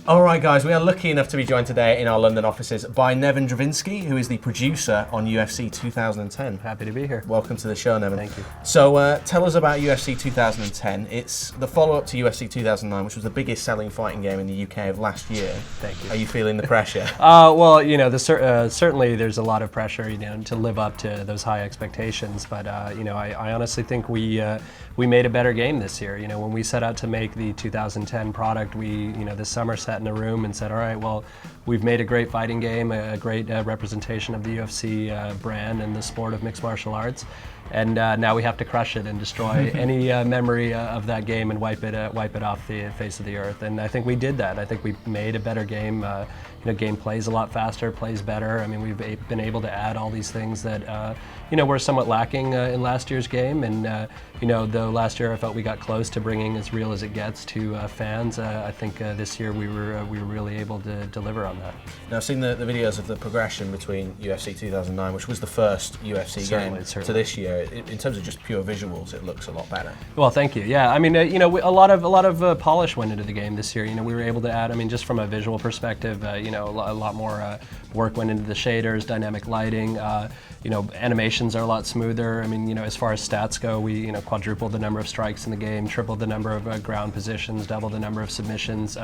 All right, guys, we are lucky enough to be joined today in our London offices by Neven Dravinski, who is the producer on UFC 2010. Happy to be here. Welcome to the show, Neven. Thank you. So tell us about UFC 2010. It's the follow-up to UFC 2009, which was the biggest selling fighting game in the UK of last year. Thank you. Are you feeling the pressure? Well, you know, certainly there's a lot of pressure, you know, to live up to those high expectations. But you know, I honestly think we made a better game this year. You know, when we set out to make the 2010 product, this summer sat in a room and said, all right, well, we've made a great fighting game, a great representation of the UFC brand and the sport of mixed martial arts. And now we have to crush it and destroy any memory of that game and wipe it off the face of the earth. And I think we did that. I think we made a better game. Game plays a lot faster, plays better. I mean, we've been able to add all these things that were somewhat lacking in last year's game. And though last year I felt we got close to bringing as real as it gets to fans, I think this year we were really able to deliver on that. Now, I've seen the videos of the progression between UFC 2009, which was the first UFC game, to this year. In terms of just pure visuals, it looks a lot better. Well, thank you. Yeah, I mean, a lot of polish went into the game this year. You know, we were able to add, I mean, just from a visual perspective, a lot more work went into the shaders, dynamic lighting. Animations are a lot smoother. I mean, as far as stats go, we quadrupled the number of strikes in the game, tripled the number of ground positions, doubled the number of submissions.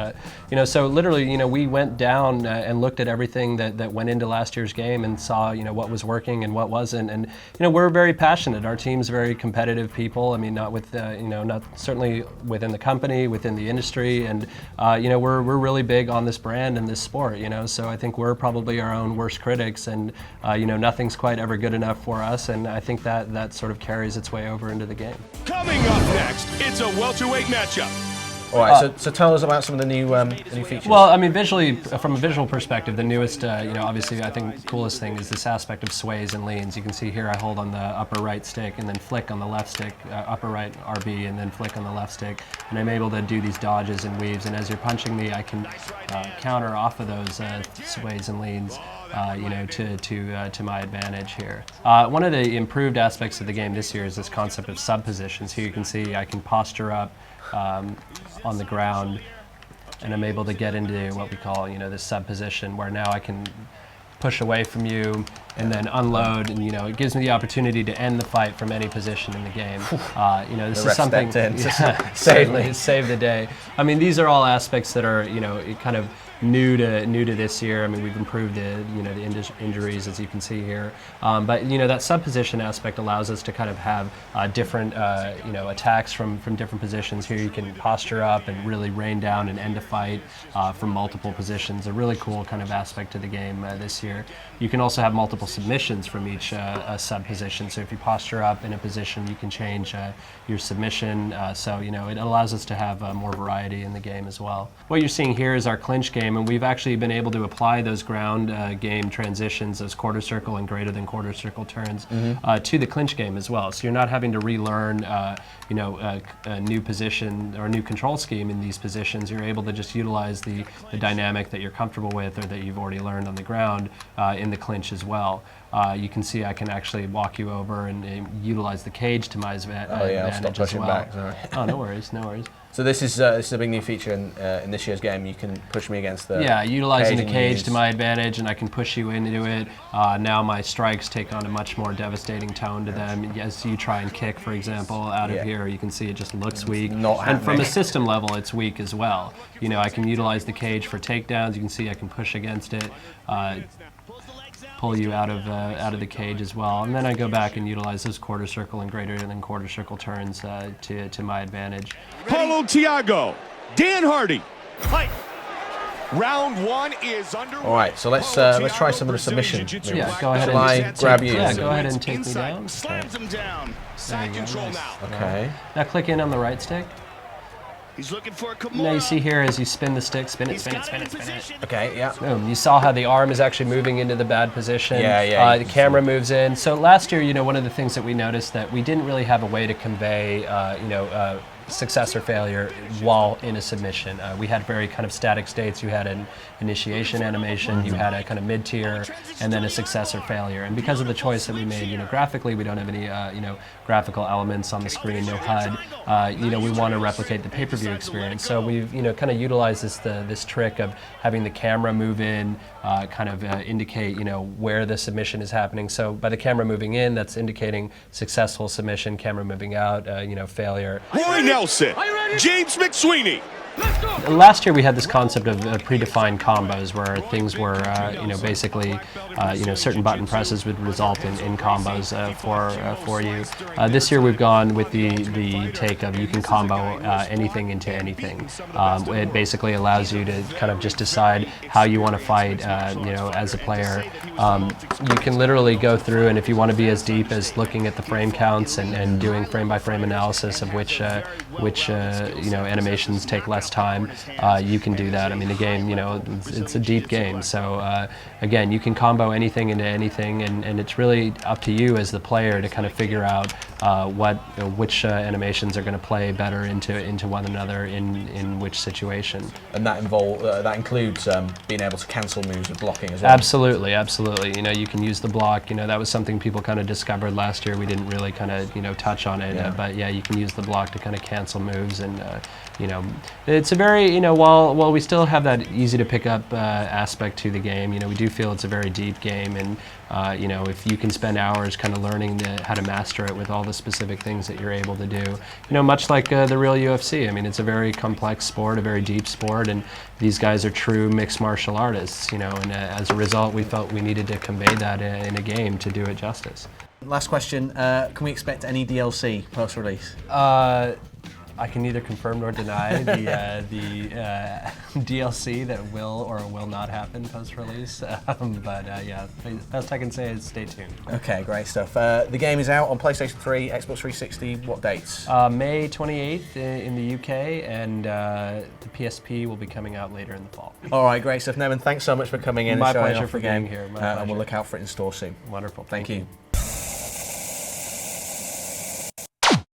So literally, we went down and looked at everything that went into last year's game and saw, what was working and what wasn't. And we're very passionate. Our team's very competitive people. I mean, not certainly within the company, within the industry, and we're really big on this brand and this sport. So I think we're probably our own worst critics, and nothing's quite ever good enough for us, and I think that sort of carries its way over into the game. Coming up next, it's a welterweight matchup. All right, so tell us about some of the new features. Well, I mean, visually, from a visual perspective, the newest, obviously, I think the coolest thing is this aspect of sways and leans. You can see here I hold on the upper right stick and then flick on the left stick, upper right RB, and then flick on the left stick, and I'm able to do these dodges and weaves, and as you're punching me, I can counter off of those sways and leans. To my advantage here. One of the improved aspects of the game this year is this concept of sub positions. Here you can see I can posture up on the ground, and I'm able to get into what we call, this sub position, where now I can push away from you and then unload, and it gives me the opportunity to end the fight from any position in the game. This is something save the day. I mean, these are all aspects that are kind of new to this year. I mean, we've improved the injuries, as you can see here, but that sub position aspect allows us to kind of have different attacks from different positions. Here you can posture up and really rain down and end a fight from multiple positions. A really cool kind of aspect to the game this year. You can also have multiple submissions from each sub position. So if you posture up in a position, you can change your submission. It allows us to have more variety in the game as well. What you're seeing here is our clinch game, and we've actually been able to apply those ground game transitions, those quarter circle and greater than quarter circle turns, to the clinch game as well. So you're not having to relearn, a new position or a new control scheme in these positions. You're able to just utilize the dynamic that you're comfortable with or that you've already learned on the ground in the clinch as well. You can see I can actually walk you over and utilize the cage to my advantage I'll stop pushing as well. Back, sorry. Oh, no worries, no worries. So this is a big new feature in this year's game. You can push me against the utilizing cage the cage to my advantage, and I can push you into it. Now my strikes take on a much more devastating tone to them. As you try and kick, for example, out of here, you can see it just looks weak. And from a system level, it's weak as well. I can utilize the cage for takedowns. You can see I can push against it. Pull you out of the cage as well, and then I go back and utilize those quarter circle and greater than quarter circle turns to my advantage. Paulo Thiago, Dan Hardy. Fight. Round one is underway. All right, so let's try some of the submission. Yeah, go ahead. Shall I grab you? Yeah, go ahead and take me down. Slams him down. Side control now. Okay. Now click in on the right stick. He's looking for a Kimura. Now you see here as you spin the stick, spin it, spin it, spin it, spin it. Okay, yeah. Boom. You saw how the arm is actually moving into the bad position. Yeah. The camera moves in. So last year, one of the things that we noticed that we didn't really have a way to convey, success or failure while in a submission. We had very kind of static states. You had an initiation animation, you had a kind of mid-tier, and then a success or failure. And because of the choice that we made, graphically, we don't have any, graphical elements on the screen, no HUD. We want to replicate the pay-per-view experience. So we've, kind of utilized this trick of having the camera move in, indicate, where the submission is happening. So by the camera moving in, that's indicating successful submission. Camera moving out, failure. Roy Nelson, James McSweeney. Last year we had this concept of predefined combos where things were, basically, certain button presses would result in combos for you. This year we've gone with the take of you can combo anything into anything. It basically allows you to kind of just decide how you want to fight, as a player. You can literally go through, and if you want to be as deep as looking at the frame counts and doing frame-by-frame analysis of which animations take less time, you can do that. I mean, the game, it's a deep game. So again, you can combo anything into anything, and it's really up to you as the player to kind of figure out which animations are going to play better into one another in which situation. And that includes being able to cancel moves with blocking as well. Absolutely. You can use the block. That was something people kind of discovered last year. We didn't really kind of touch on it, but yeah, you can use the block to kind of cancel moves, and it's a very while we still have that easy to pick up aspect to the game. We do feel it's a very deep game, and if you can spend hours kind of learning how to master it with all the specific things that you're able to do, much like the real UFC. I mean, it's a very complex sport, a very deep sport, and these guys are true mixed martial artists, and as a result, we felt we needed to convey that in a game to do it justice. Last question, can we expect any DLC post-release? I can neither confirm nor deny the DLC that will or will not happen post-release, best I can say is stay tuned. Okay, great stuff. The game is out on PlayStation 3, Xbox 360. What dates? May 28th in the UK, and the PSP will be coming out later in the fall. All right, great stuff. Neven, thanks so much for coming in My and showing pleasure off for the game. being here. And we'll look out for it in store soon. Wonderful. Thank you.